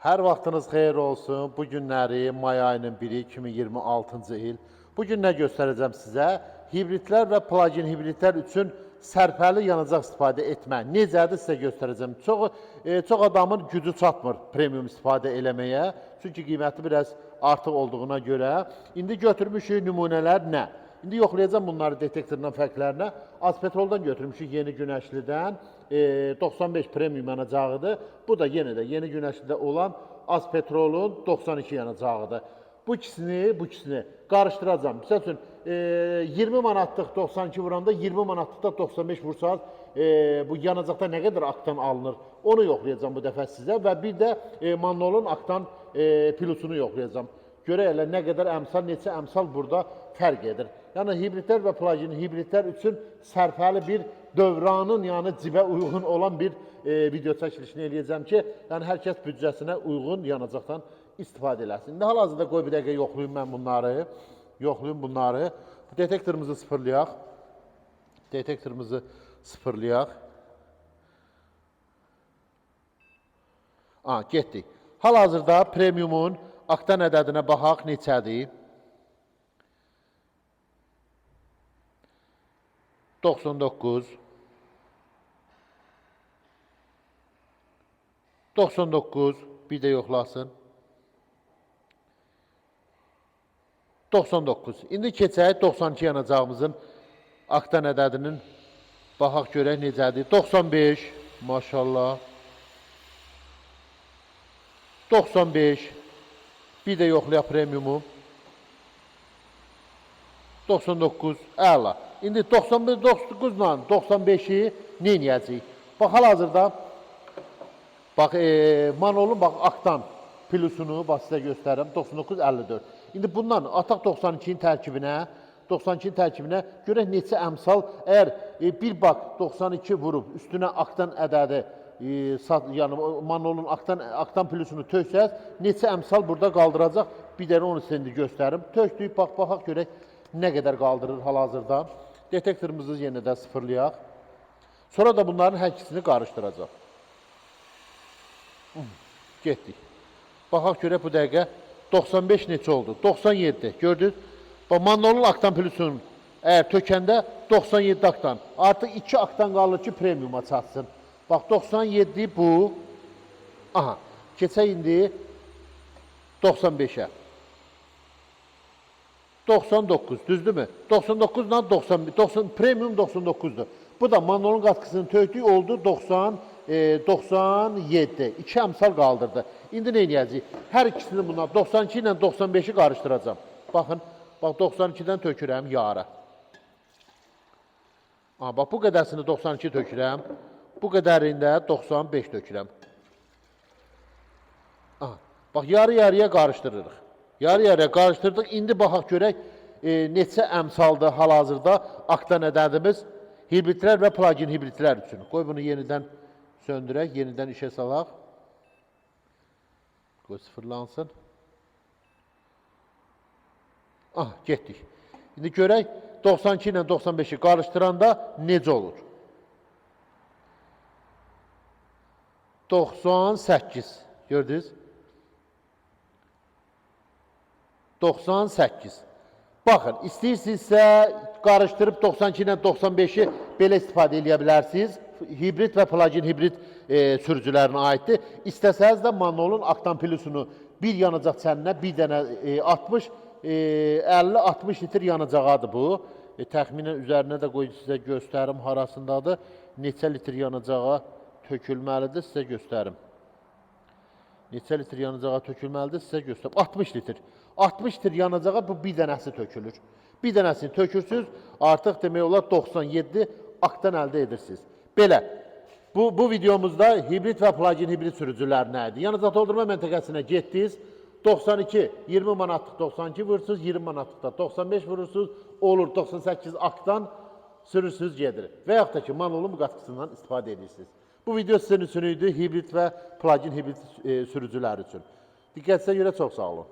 Hər vaxtınız xeyir olsun. Bu günləri may ayının 1-i 2026-cı il. Bugün nə göstərəcəm sizə? Hibridlər və plug-in hibridlər üçün sərfəli yanacaq istifadə etmə necədir sizə göstərəcəm. Çox adamın gücü çatmır premium istifadə eləməyə. Çünki qiyməti biraz artıq olduğuna görə. İndi götürmüşük nümunələr nə? İndi yoxlayacağım bunları detektordan fərqlərinə. Azpetroldan götürmüşük yeni günəşlidən. 95 premium yanacağıdır. Bu da yenə də yeni günəşlidə olan Azpetrolun 92 yanacağıdır. Bu ikisini qarışdıracağım. Məsəl üçün 20 manatlıq 92 vuranda 20 manatlıqda 95 vursaq bu yanacaqda nə qədər aktan alınır onu yoxlayacağım bu dəfə sizə və bir də Manolun aktan plusunu yoxlayacağım. Görək elə nə qədər əmsal, neçə əmsal burada fərq edir. Yəni hibridlər və plug-in hibridlər üçün sərfəli bir dövranın, yəni cibə uyğun olan bir video çəkilişini eləyəcəm ki, yəni hər kəs büdcəsinə uyğun yanacaqdan istifadə eləsin. İndi hal-hazırda qoy bir dəqiqə yoxlayayım mən bunları. Detektorumuzu sıfırlayaq. Getdik. Hal-hazırda premiumun aktan ədədinə baxaq neçədir? 99 bir də yoxlasın. 99. İndi keçək 92 yanacağımızın aktan ədədinin baxaq görək necədir? 95 maşallah. 95 bir də yoxlayaq premiumu. 99 əla. İndi 99 ilə 95-i nə edəcəyik? Bax, hal-hazırda Manolun aktan plusunu sizə göstərirəm. 99-54. İndi bundan ataq 92-nin tərkibinə görək neçə əmsal. Əgər bir bak 92 vurub üstünə aktan ədədi, yəni Manolun aktan plusunu töksəz, neçə əmsal burada qaldıracaq? Bir dənə onu sizə göstərim. Tökdük, baxaq görək nə qədər qaldırır hal-hazırda. Detektorumuzu yenə də sıfırlayaq. Sonra da bunların hər ikisini qarışdıracaq. Getdik. Baxaq görək bu dəqiqə 95 neçə oldu? 97. Gördünüz? Manolun aktan plusunun əgər tökəndə 97 aktan. Artıq 2 aktan qalır ki premiuma çatsın. Bax 97 bu. Aha. Keçək indi 95-ə. 99, düzdürmü? 99 ilə 90, premium 99'dur. Bu da Manolun qatkısını tökdük, oldu 97. 2 əmsal qaldırdı. İndi nə edəcəyik? Hər ikisini buna 92 ilə 95-i qarışdıracağım. Baxın, bax 92-dən tökürəm yara. Bax bu qədərsini 92 tökürəm. Bu qədərində 95 tökürəm. Bax yarı-yarıya qarışdırırıq. Yarı-yarıya qarışdırdıq. İndi baxaq görək neçə əmsaldır hal-hazırda aktan ədədimiz hibridlər və plug-in hibridlər üçün. Qoy bunu yenidən söndürək, yenidən işə salaq. Qoy sıfırlansın. Getdik. İndi görək 92 ilə 95-i qarışdıranda necə olur? 98. Gördünüz? 98. Baxın, istəyirsinizsə qarışdırıb 92 ilə 95-i belə istifadə edə bilərsiniz. Hibrid və plug-in hibrid sürücülərinə aiddir. İstəsəniz də Manolun aktan plusunu bir yanacaq çəninə bir dənə 50-60 litr yanacağıdır bu. Təxminən üzərinə də qoyun sizə göstərim harasındadır. Neçə litr yanacağa tökülməlidir sizə göstərim. Neçə litr yanacağa tökülməlidir sizə göstərim. 60 litr. 60 litr yanacağa bu bir dənəsi tökülür. Bir dənəsini tökürsünüz, artıq demək olar 97 aktan əldə edirsiniz. Belə, bu videomuzda hibrid və plug-in hibrid sürücülərinə idi. Yanacaq doldurma məntəqəsinə getdiniz, 92, 20 manatlıq 92 vurursunuz, 20 manatlıqda 95 vurursunuz, olur 98 aktan sürürsünüz gedir. Və yaxud da ki, Manolun bu qatkısından istifadə edirsiniz. Bu video sizin üçün idi, hibrid və plug-in hibrid sürücülər üçün. Diqqətinizə görə çox sağ olun.